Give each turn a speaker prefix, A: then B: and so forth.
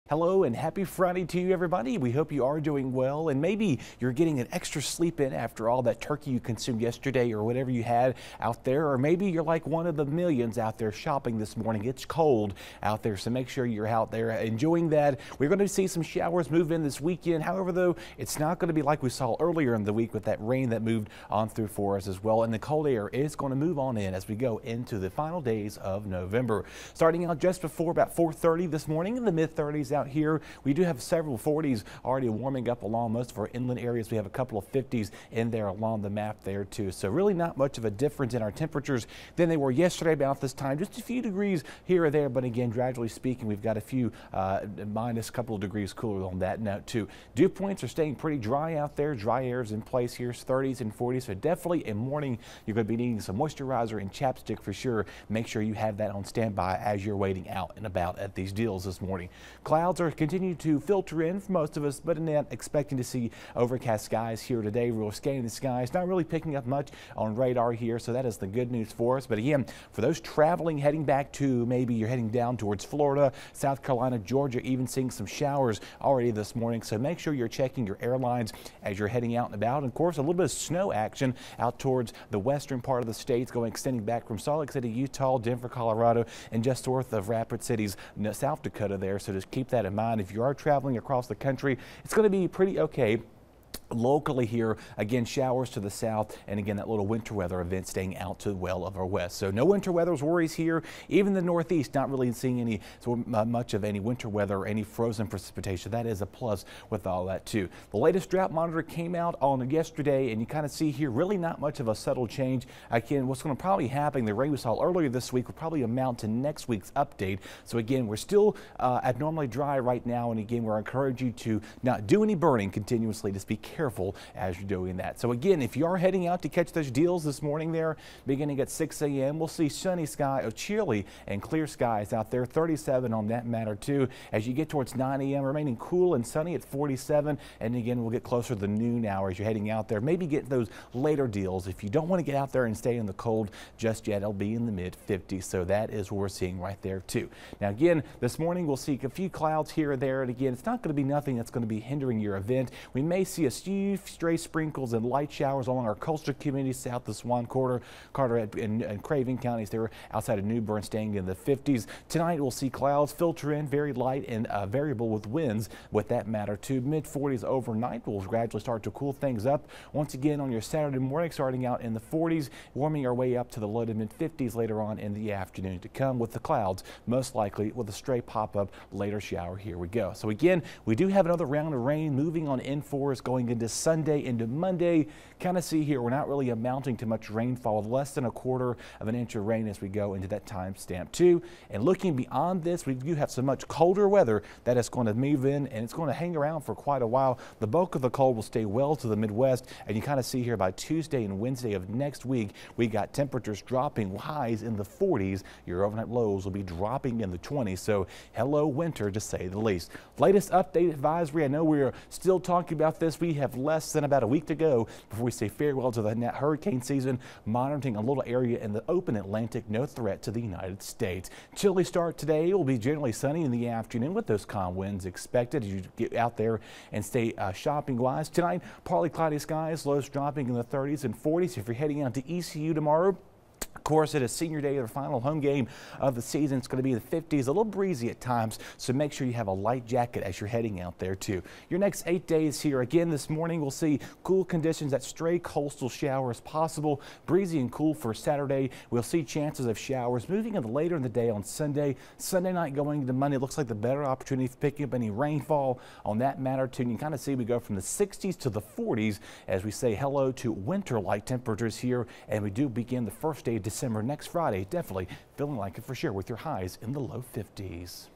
A: Hello and happy Friday to you, everybody. We hope you are doing well, and maybe you're getting an extra sleep in after all that turkey you consumed yesterday or whatever you had out there, or maybe you're like one of the millions out there shopping this morning. It's cold out there, so make sure you're out there enjoying that. We're going to see some showers move in this weekend. However, though, it's not going to be like we saw earlier in the week with that rain that moved on through for us as well, and the cold air is going to move on in as we go into the final days of November. Starting out just before about 4:30 this morning in the mid-30s out here. We do have several 40s already warming up along most of our inland areas. We have a couple of 50s in there along the map there too. So really not much of a difference in our temperatures than they were yesterday about this time. Just a few degrees here or there, but again, gradually speaking, we've got a few minus a couple of degrees cooler on that note too. Dew points are staying pretty dry out there. Dry air is in place here, 30s and 40s. So definitely in morning, you're going to be needing some moisturizer and chapstick for sure. Make sure you have that on standby as you're waiting out and about at these deals this morning. Clouds are continue to filter in for most of us, but not expecting to see overcast skies here today. We're scanning the skies, not really picking up much on radar here, so that is the good news for us. But again, for those traveling, heading back to maybe you're heading down towards Florida, South Carolina, Georgia, even seeing some showers already this morning. So make sure you're checking your airlines as you're heading out and about. And of course, a little bit of snow action out towards the western part of the states, extending back from Salt Lake City, Utah, Denver, Colorado, and just north of Rapid Cities, South Dakota there. So just keep that in mind. If you are traveling across the country, it's going to be pretty okay. Locally here, again, showers to the south, and again, that little winter weather event staying out to well of our west. So no winter weather worries here. Even the northeast, not really seeing any much of any winter weather or any frozen precipitation. That is a plus with all that too. The latest drought monitor came out on yesterday, and you kind of see here really not much of a subtle change. Again, what's going to probably happen, the rain we saw earlier this week will probably amount to next week's update. So again, we're still abnormally dry right now, and again, we're encouraging you to not do any burning continuously. Just be careful as you're doing that. So again, if you are heading out to catch those deals this morning there, beginning at 6 a.m., we'll see sunny sky, chilly and clear skies out there, 37 on that matter too. As you get towards 9 a.m., remaining cool and sunny at 47. And again, we'll get closer to the noon hour as you're heading out there. Maybe get those later deals. If you don't want to get out there and stay in the cold just yet, it'll be in the mid 50s. So that is what we're seeing right there too. Now again, this morning we'll see a few clouds here or there. And again, it's not going to be nothing that's going to be hindering your event. We may see a few stray sprinkles and light showers along our coastal communities south of Swan Quarter, Carteret, and Craven counties there outside of New Bern, staying in the 50s. Tonight we'll see clouds filter in, very light and variable with winds with that matter too. Mid 40s overnight. We'll gradually start to cool things up once again on your Saturday morning, starting out in the 40s, warming our way up to the low to mid 50s later on in the afternoon to come, with the clouds most likely with a stray pop-up later shower. Here we go. So again, we do have another round of rain moving on in for us going into Sunday into Monday. Kind of see here, we're not really amounting to much rainfall, less than 1/4 of an inch of rain as we go into that time stamp too. And looking beyond this, we do have some much colder weather that is going to move in, and it's going to hang around for quite a while. The bulk of the cold will stay well to the Midwest, and you kind of see here by Tuesday and Wednesday of next week, we got temperatures dropping, highs in the 40s. Your overnight lows will be dropping in the 20s. So hello winter, to say the least. Latest update advisory. I know we're still talking about this. We have less than about a week to go before we say farewell to the hurricane season. Monitoring a little area in the open Atlantic, no threat to the United States. Chilly start today. Will be generally sunny in the afternoon with those calm winds expected as you get out there and stay shopping wise. Tonight, partly cloudy skies, lows dropping in the 30s and 40s. If you're heading out to ECU tomorrow, of course, it is senior day, their final home game of the season. It's going to be the 50s, a little breezy at times, so make sure you have a light jacket as you're heading out there too. Your next 8 days here, again this morning we'll see cool conditions, that stray coastal showers possible, breezy and cool for Saturday. We'll see chances of showers moving in later in the day on Sunday. Sunday night going into Monday looks like the better opportunity for picking up any rainfall on that matter too. And you kind of see we go from the 60s to the 40s as we say hello to winter-like temperatures here, and we do begin the first day of December next Friday. Definitely feeling like it for sure with your highs in the low 50s.